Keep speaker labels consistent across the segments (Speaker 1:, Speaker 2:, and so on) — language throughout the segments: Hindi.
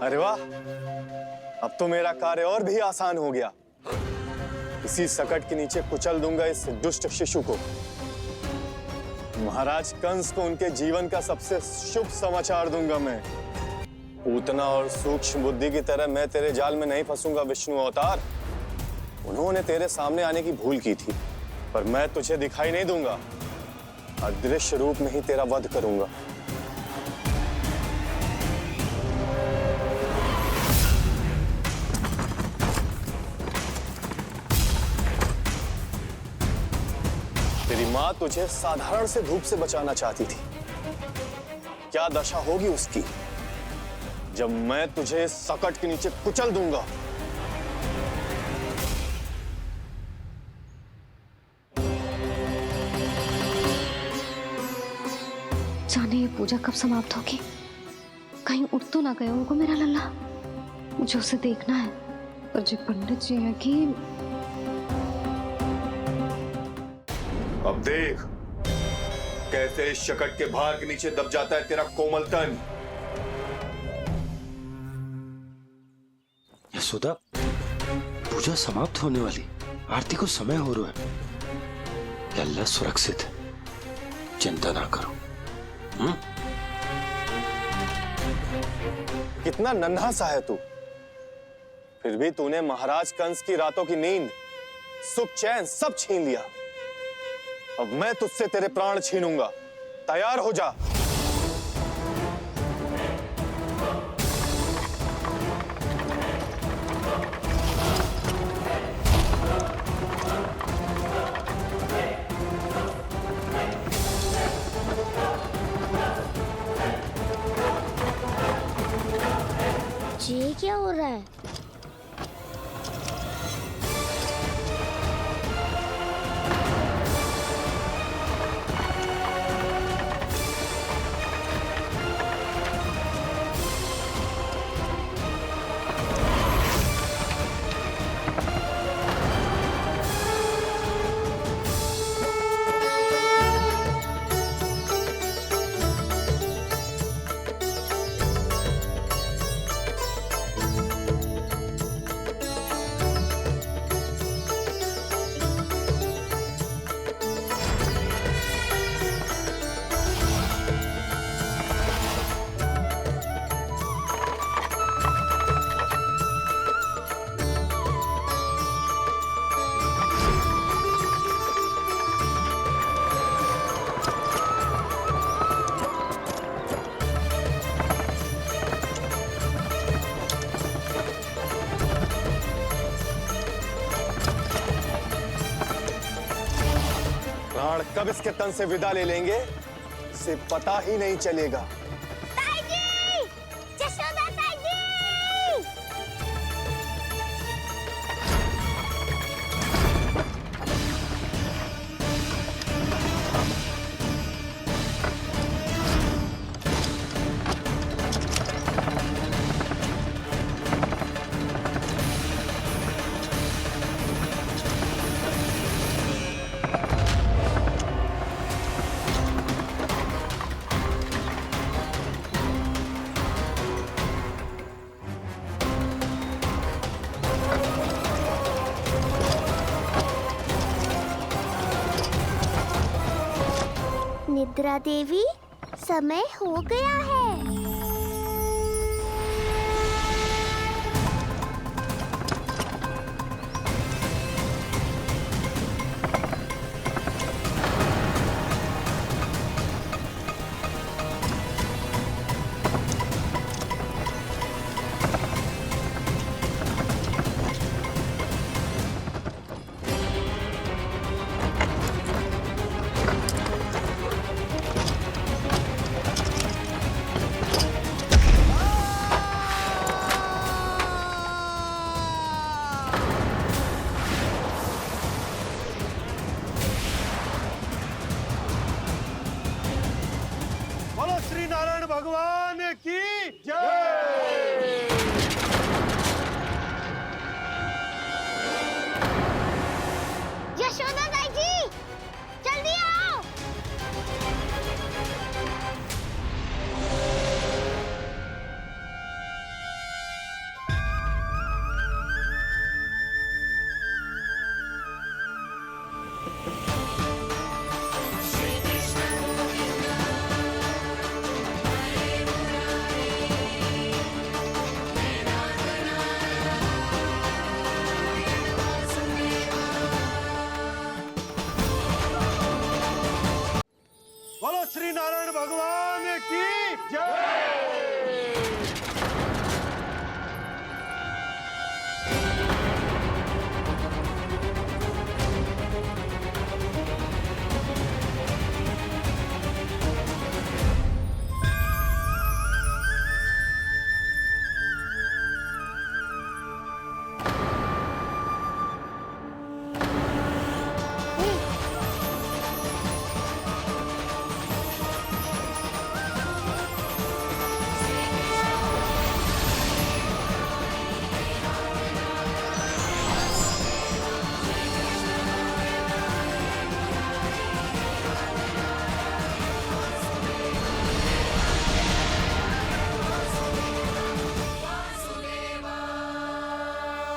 Speaker 1: अरे वाह, अब तो मेरा कार्य और भी आसान हो गया। इसी सकट के नीचे कुचल दूंगा इस दुष्ट शिशु को। महाराज कंस को उनके जीवन का सबसे शुभ समाचार दूंगा मैं। पूतना और सूक्ष्म बुद्धि की तरह मैं तेरे जाल में नहीं फंसूंगा विष्णु अवतार। उन्होंने तेरे सामने आने की भूल की थी, पर मैं तुझे दिखाई नहीं दूंगा। अदृश्य रूप में ही तेरा वध करूंगा। तेरी मां तुझे साधारण से धूप से बचाना चाहती थी। क्या दशा होगी उसकी जब मैं तुझे सकट के नीचे कुचल दूंगा।
Speaker 2: जाने ये पूजा कब समाप्त होगी। कहीं उठ तो ना गए उनको मेरा लल्ला। मुझे उसे देखना है। पर जो पंडित जी हैं कि
Speaker 1: अब देख कैसे इस शकट के भार के नीचे दब जाता है तेरा कोमल तन।
Speaker 3: यशोदा, पूजा समाप्त होने वाली, आरती को समय हो रहा है। लल्ला सुरक्षित है, चिंता ना करो।
Speaker 1: कितना नन्हा सा है तू, फिर भी तूने महाराज कंस की रातों की नींद, सुख चैन सब छीन लिया। अब मैं तुझसे तेरे प्राण छीनूंगा। तैयार हो जा।
Speaker 4: ये क्या हो रहा है?
Speaker 1: प्राण कब इसके तन से विदा ले लेंगे इसे पता ही नहीं चलेगा।
Speaker 4: ताई जी! यशोदा ताई जी! निद्रा देवी, समय हो गया है।
Speaker 5: श्री नारायण भगवान की जय।
Speaker 4: यशोदा ताई जी, जल्दी आओ।
Speaker 5: श्री नारायण भगवान की जय।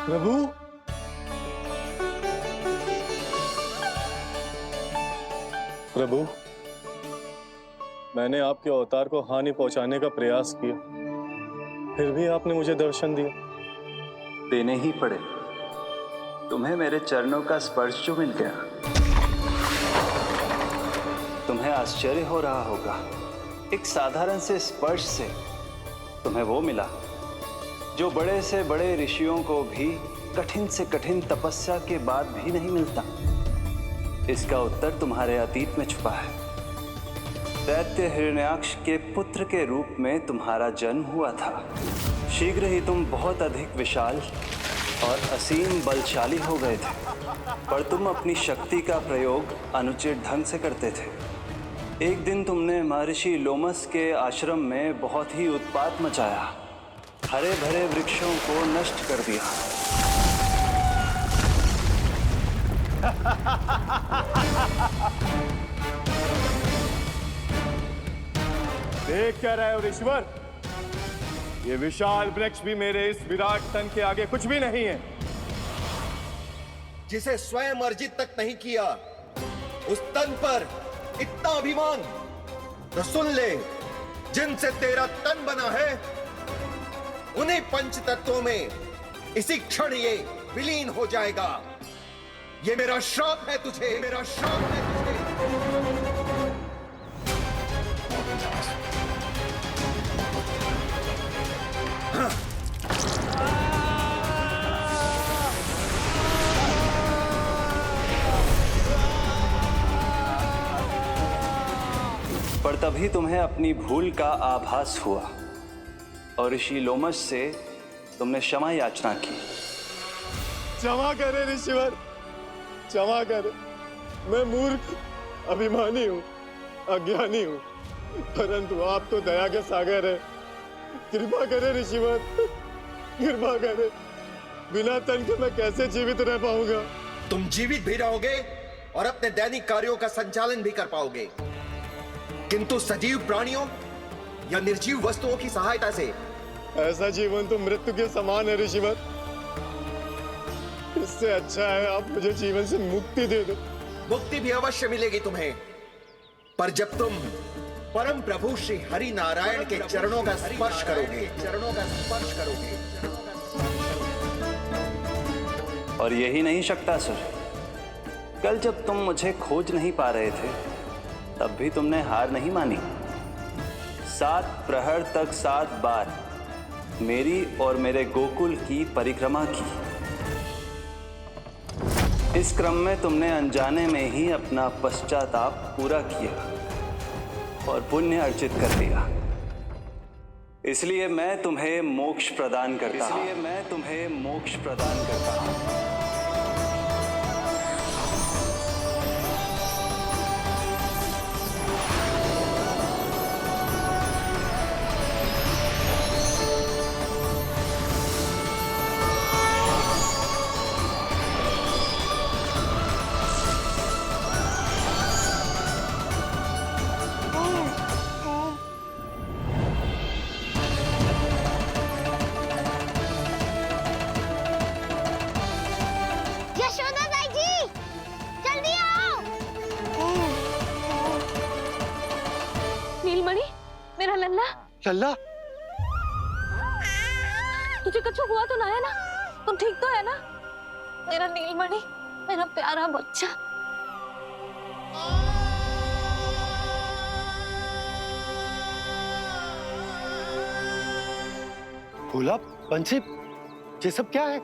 Speaker 5: प्रभु, प्रभु, मैंने आपके अवतार को हानि पहुंचाने का प्रयास किया, फिर भी आपने मुझे दर्शन दिया।
Speaker 6: देने ही पड़े। तुम्हें मेरे चरणों का स्पर्श जो मिल गया, तुम्हें आश्चर्य हो रहा होगा। एक साधारण से स्पर्श से तुम्हें वो मिला जो बड़े से बड़े ऋषियों को भी कठिन से कठिन तपस्या के बाद भी नहीं मिलता। इसका उत्तर तुम्हारे अतीत में छुपा है। दैत्य हिरण्याक्ष के पुत्र के रूप में तुम्हारा जन्म हुआ था। शीघ्र ही तुम बहुत अधिक विशाल और असीम बलशाली हो गए थे, पर तुम अपनी शक्ति का प्रयोग अनुचित ढंग से करते थे। एक दिन तुमने महर्षि लोमस के आश्रम में बहुत ही उत्पात मचाया, हरे भरे वृक्षों को नष्ट कर दिया।
Speaker 1: देख क्या रहे हो ऋषिवर? ये विशाल वृक्ष भी मेरे इस विराट तन के आगे कुछ भी नहीं है।
Speaker 7: जिसे स्वयं अर्जित तक नहीं किया, उस तन पर इतना अभिमान। तो सुन ले, जिनसे तेरा तन बना है, उन्हीं पंच तत्वों में इसी क्षण ये विलीन हो जाएगा। ये मेरा श्राप है तुझे, मेरा श्राप है तुझे।
Speaker 6: पर तभी तुम्हें अपनी भूल का आभास हुआ और ऋषि लोमस से तुमने क्षमा याचना की।
Speaker 1: क्षमा करे ऋषिवर, क्षमा करे। मैं मूर्ख, अभिमानी हूँ, अज्ञानी हूँ, परंतु आप तो दया के सागर है। कृपा करे ऋषिवर, कृपा करे। बिना तन के मैं कैसे जीवित रह पाऊंगा?
Speaker 7: तुम जीवित भी रहोगे और अपने दैनिक कार्यों का संचालन भी कर पाओगे, किंतु सजीव प्राणियों या निर्जीव वस्तुओं की सहायता से।
Speaker 1: ऐसा जीवन तो मृत्यु के समान है ऋषिवर। इससे अच्छा है आप मुझे जीवन से मुक्ति दे दो।
Speaker 7: मुक्ति भी अवश्य मिलेगी तुम्हें, पर जब तुम परम प्रभु श्री हरि नारायण के चरणों का स्पर्श करोगे, चरणों का स्पर्श करोगे।
Speaker 6: और यही नहीं शक्तासुर, कल जब तुम मुझे खोज नहीं पा रहे थे, तब भी तुमने हार नहीं मानी। 7 प्रहर तक 7 बार मेरी और मेरे गोकुल की परिक्रमा की। इस क्रम में तुमने अनजाने में ही अपना पश्चाताप पूरा किया और पुण्य अर्जित कर लिया। इसलिए मैं तुम्हें मोक्ष प्रदान करता हूं। इसलिए मैं तुम्हें मोक्ष प्रदान करता हूं।
Speaker 4: यशोदा ताई जी, जल्दी आओ।
Speaker 2: नीलमणि, मेरा लल्ला।
Speaker 5: लल्ला,
Speaker 2: तुझे कुछ हुआ तो ना है ना? तुम ठीक तो है ना? मेरा नीलमणि, मेरा प्यारा बच्चा।
Speaker 3: भोला, बंसी, ये सब क्या है?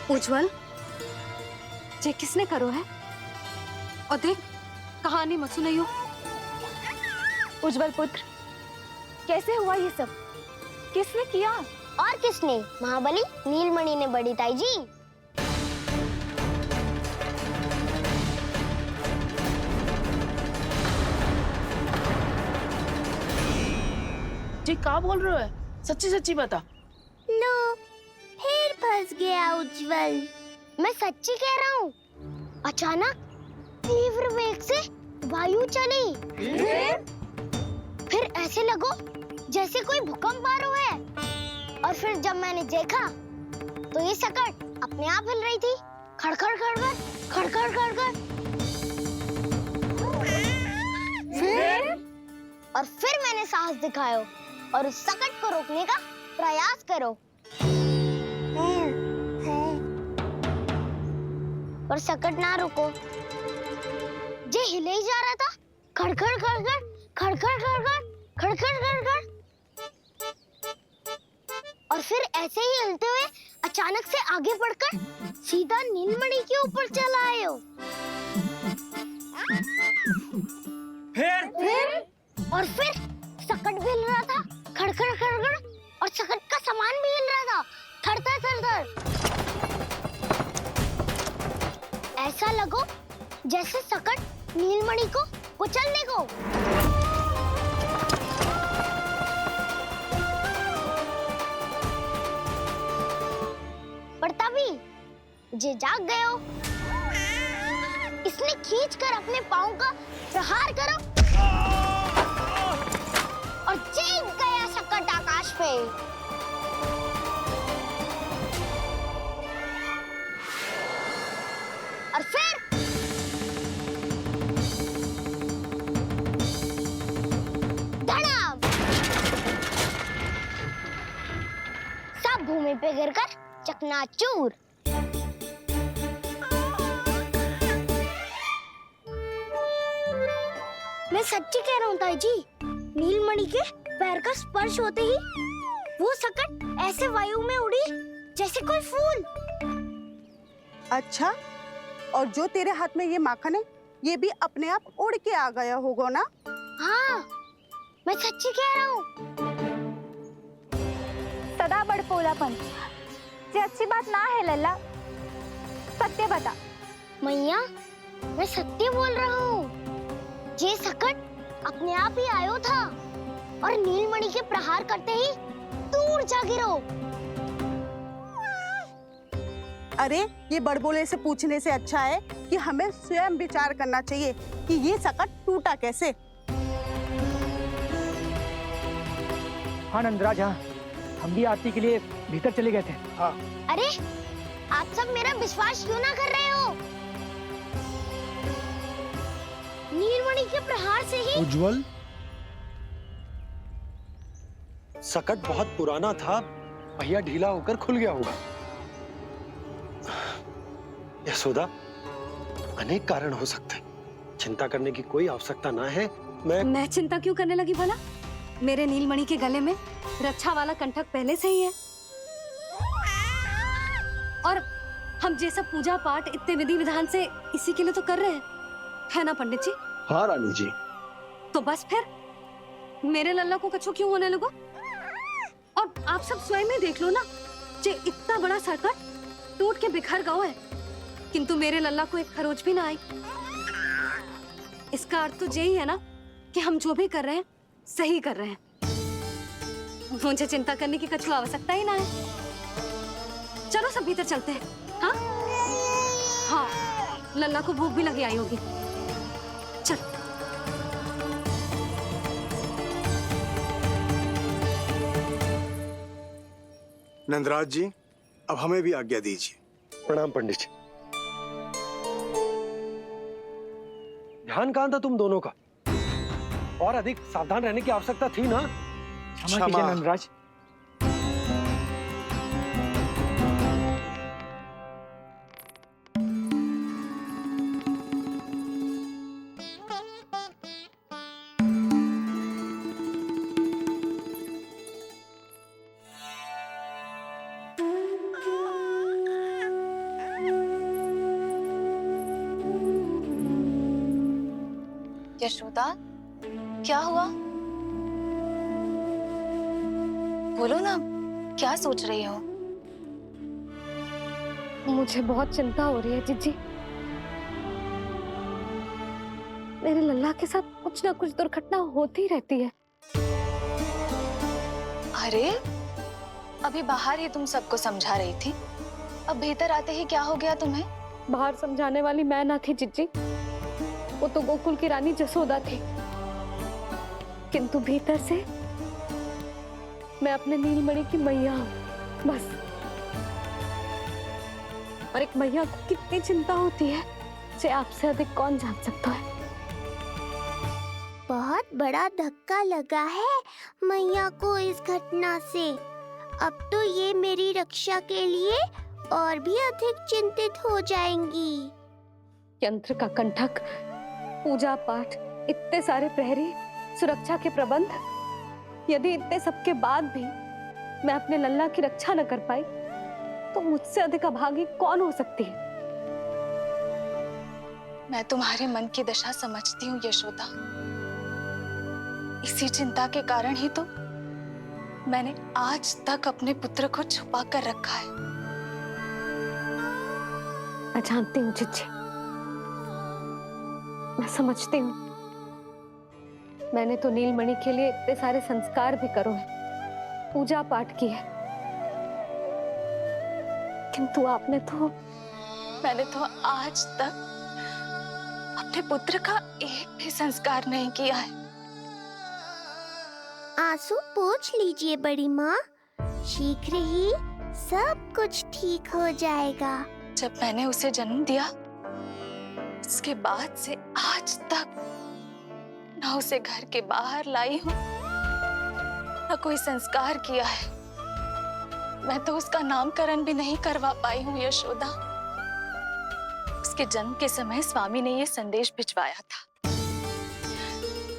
Speaker 2: उज्जवल, ये किसने करो है? और देख, कहानी मत सुनाइयो।
Speaker 4: उज्जवल पुत्र, कैसे हुआ ये सब? किसने किया? और किसने? महाबली नीलमणि ने, बड़ी ताई जी।
Speaker 8: जी क्या बोल रहे हो? सच्ची सच्ची बता।
Speaker 4: लो, फिर फंस गया उज्जवल। मैं सच्ची कह रहा हूँ। अचानक तीव्र वेग से वायु चली। फिर ऐसे लगो जैसे कोई भूकंप आ रहा है। और फिर जब मैंने देखा तो ये सकट अपने आप हिल रही थी, खड़खड़ खड़खड़ खड़खड़ खड़खड़। फिर मैंने साहस दिखाया और उस सकट को रोकने का प्रयास करो। और सकट ना रुको, जे हिले ही जा रहा था, खड़खड़ खड़खड़ खड़खड़ खड़खड़ खड़खड़ खड़खड़। और फिर ऐसे ही हिलते हुए अचानक से आगे बढ़कर सीधा नीलमणि के ऊपर चला आए हो। फिर सकट भी हिल रहा था, खड़खड़ खड़खड़, और सकट का सामान भी हिल रहा था, थरथर थरथर। ऐसा लगो जैसे सकट नीलमणि को कुचलने को। पर तभी जे जाग गए हो। इसने खींचकर अपने पांव का प्रहार करो और जीत गया सकट आकाश पे। और फिर धड़ाम, सब भूमि पे गिरकर चकनाचूर। मैं सच्ची कह रहा हूँ ताई जी, नीलमणि के पैर का स्पर्श होते ही वो सकट ऐसे वायु में उड़ी जैसे कोई फूल।
Speaker 9: अच्छा, और जो तेरे हाथ में ये माखन है, ये भी अपने आप उड़ के आ गया होगा ना?
Speaker 4: हाँ, मैं सच्ची कह रहा हूँ।
Speaker 10: सदा बड़पोलापन, ये अच्छी बात ना है लल्ला। सत्य बता।
Speaker 4: मैया, मैं सत्य बोल रहा हूँ। ये सकट अपने आप ही आयो था और नीलमणि के प्रहार करते ही दूर जा गिरो।
Speaker 9: अरे, ये बड़बोले से पूछने से अच्छा है कि हमें स्वयं विचार करना चाहिए कि ये सकट टूटा कैसे।
Speaker 11: हाँ नंदराज, हाँ, हम भी आरती के लिए भीतर चले गए थे। हाँ।
Speaker 4: अरे, आप सब मेरा विश्वास क्यों ना कर रहे हो? नीलमणि के प्रहार से ही
Speaker 3: उज्जवल, सकट बहुत पुराना था, पहिया ढीला होकर खुल गया होगा। यशोदा, अनेक कारण हो सकते हैं, चिंता करने की कोई आवश्यकता ना है।
Speaker 2: मैं चिंता क्यों करने लगी भला? मेरे नीलमणि के गले में रक्षा वाला कंठक पहले से ही है। और हम ये सब पूजा पाठ इतने विधि विधान से इसी के लिए तो कर रहे हैं, है ना पंडित जी?
Speaker 3: हाँ रानी जी।
Speaker 2: तो बस फिर मेरे लल्ला को कछु क्यों होने लगा? और आप सब स्वयं ही देख लो ना, जे इतना बड़ा सकट टूट के बिखर गया है, किंतु मेरे लल्ला को एक खरोच भी ना आई। इसका अर्थ तो यही है ना कि हम जो भी कर रहे हैं सही कर रहे हैं। मुझे चिंता करने की कछु आवश्यकता ही ना है। चलो सब भीतर चलते हैं। हाँ हाँ, लल्ला को भूख भी लगी आई होगी। चल।
Speaker 12: नंदराज जी, अब हमें भी आज्ञा दीजिए।
Speaker 3: प्रणाम पंडित जी। ध्यान कहाँ था तुम दोनों का? और अधिक सावधान रहने की आवश्यकता थी ना?
Speaker 11: क्षमा कीजिए नंदराज।
Speaker 10: यशोदा, क्या हुआ? बोलो ना, क्या सोच रही हो?
Speaker 2: मुझे बहुत चिंता हो रही है जीजी। मेरे लल्ला के साथ कुछ ना कुछ दुर्घटना होती रहती है।
Speaker 10: अरे, अभी बाहर ही तुम सबको समझा रही थी, अब भीतर आते ही क्या हो गया तुम्हें?
Speaker 2: बाहर समझाने वाली मैं ना थी जिज्जी, वो तो गोकुल की रानी जसोदा थी। किंतु भीतर से मैं अपने नीलमणि की मैया हूँ, बस। और एक मैया को कितनी चिंता होती है, इसे आपसे अधिक कौन जान सकता है।
Speaker 4: बहुत बड़ा धक्का लगा है मैया को इस घटना से। अब तो ये मेरी रक्षा के लिए और भी अधिक चिंतित हो जाएंगी।
Speaker 2: यंत्र का कंठक, पूजा पाठ, इतने सारे प्रहरी, सुरक्षा के प्रबंध, यदि इतने सबके बाद भी मैं अपने लल्ला की रक्षा न कर पाई तो मुझसे अधिक अभागी कौन हो सकती है।
Speaker 10: मैं तुम्हारे मन की दशा समझती हूँ यशोदा। इसी चिंता के कारण ही तो मैंने आज तक अपने पुत्र को छुपा कर रखा है।
Speaker 2: मैं जानती हूँ जिज्जी, मैं समझती हूँ। मैंने तो नीलमणि के लिए इतने सारे संस्कार भी करो है, पूजा पाठ की है, किंतु मैंने तो आज तक अपने पुत्र का एक भी संस्कार नहीं किया है।
Speaker 4: आंसू पोंछ लीजिए बड़ी माँ, शीघ्र ही सब कुछ ठीक हो जाएगा।
Speaker 10: जब मैंने उसे जन्म दिया, उसके बाद से आज तक ना उसे घर के बाहर लाई हूँ, ना कोई संस्कार किया है। मैं तो उसका नामकरण भी नहीं करवा पाई हूँ यशोदा। उसके जन्म के समय स्वामी ने ये संदेश भिजवाया था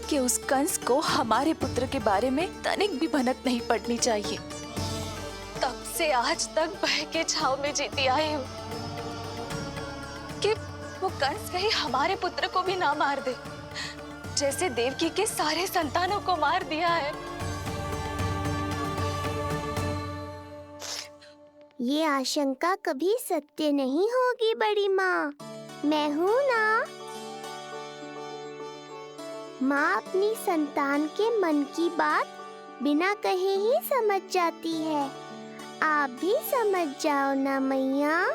Speaker 10: कि उस कंस को हमारे पुत्र के बारे में तनिक भी भनक नहीं पड़नी चाहिए। तब से आज तक भय के छाव में जीती आई हूँ कि वो कंस कहीं हमारे पुत्र को भी ना मार दे, जैसे देवकी के सारे संतानों को मार दिया है।
Speaker 4: ये आशंका कभी सत्य नहीं होगी बड़ी माँ, मैं हूँ ना। माँ अपनी संतान के मन की बात बिना कहे ही समझ जाती है। आप भी समझ जाओ ना मैया।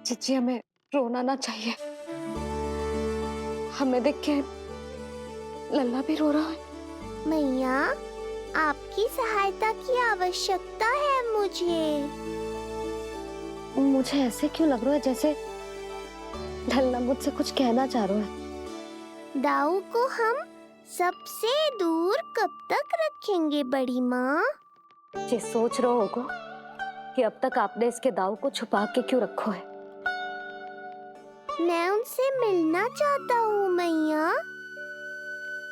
Speaker 2: जिज्जी, हमें रोना ना चाहिए। हमें देख के लल्ला भी रो रहा है।
Speaker 4: मैया, आपकी सहायता की आवश्यकता है
Speaker 2: मुझे ऐसे क्यों लग रहा है जैसे लल्ला मुझसे कुछ कहना चाह रहा है।
Speaker 4: दाऊ को हम सबसे दूर कब तक रखेंगे बड़ी माँ?
Speaker 2: ये सोच रहा होगा कि अब तक आपने इसके दाऊ को छुपा के क्यों रखो है।
Speaker 4: मैं उनसे मिलना चाहता हूँ मैया।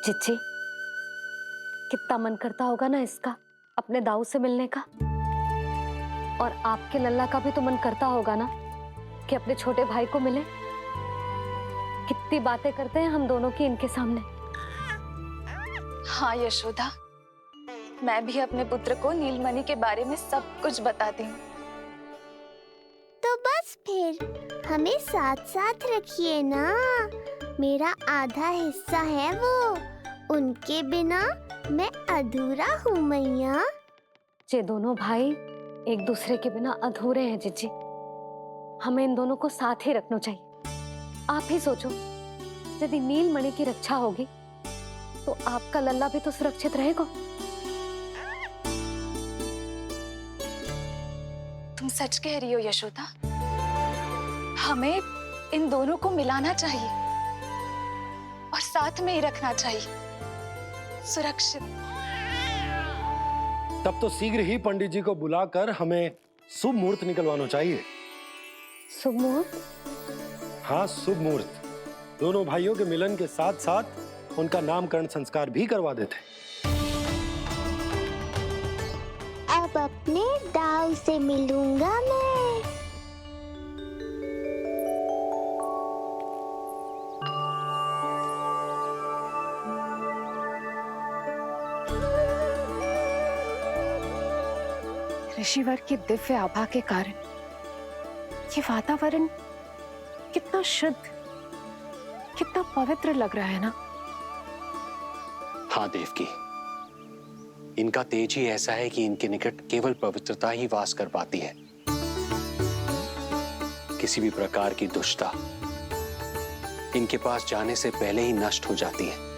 Speaker 2: जिज्जी, कितना मन करता होगा ना इसका अपने दाऊ से मिलने का। और आपके लल्ला का भी तो मन करता होगा ना कि अपने छोटे भाई को मिले। कितनी बातें करते हैं हम दोनों की इनके सामने।
Speaker 10: हाँ यशोदा, मैं भी अपने पुत्र को नीलमणि के बारे में सब कुछ बताती हूँ।
Speaker 4: तो बस फिर हमें साथ साथ रखिए ना। मेरा आधा हिस्सा है वो, उनके बिना मैं अधूरा हूँ मैया।
Speaker 2: ये दोनों भाई एक दूसरे के बिना अधूरे हैं जिज्जी। हमें इन दोनों को साथ ही रखना चाहिए। आप ही सोचो, यदि नीलमणि की रक्षा होगी तो आपका लल्ला भी तो सुरक्षित रहेगा।
Speaker 10: तुम सच कह रही हो यशोदा। हमें इन दोनों को मिलाना चाहिए और साथ में ही रखना चाहिए, सुरक्षित।
Speaker 12: तब तो शीघ्र ही पंडित जी को बुलाकर हमें शुभ मुहूर्त निकलवाना चाहिए।
Speaker 2: शुभ मुहूर्त?
Speaker 12: हाँ, शुभ मुहूर्त। दोनों भाइयों के मिलन के साथ साथ उनका नामकरण संस्कार भी करवा देते।
Speaker 4: अब अपने दाऊ से मिलूंगा मैं।
Speaker 10: ऋषिवर की दिव्य आभा के कारण ये वातावरण कितना शुद्ध, कितना पवित्र लग रहा है ना।
Speaker 3: हाँ देवकी, इनका तेज ही ऐसा है कि इनके निकट केवल पवित्रता ही वास कर पाती है। किसी भी प्रकार की दुष्टता इनके पास जाने से पहले ही नष्ट हो जाती है।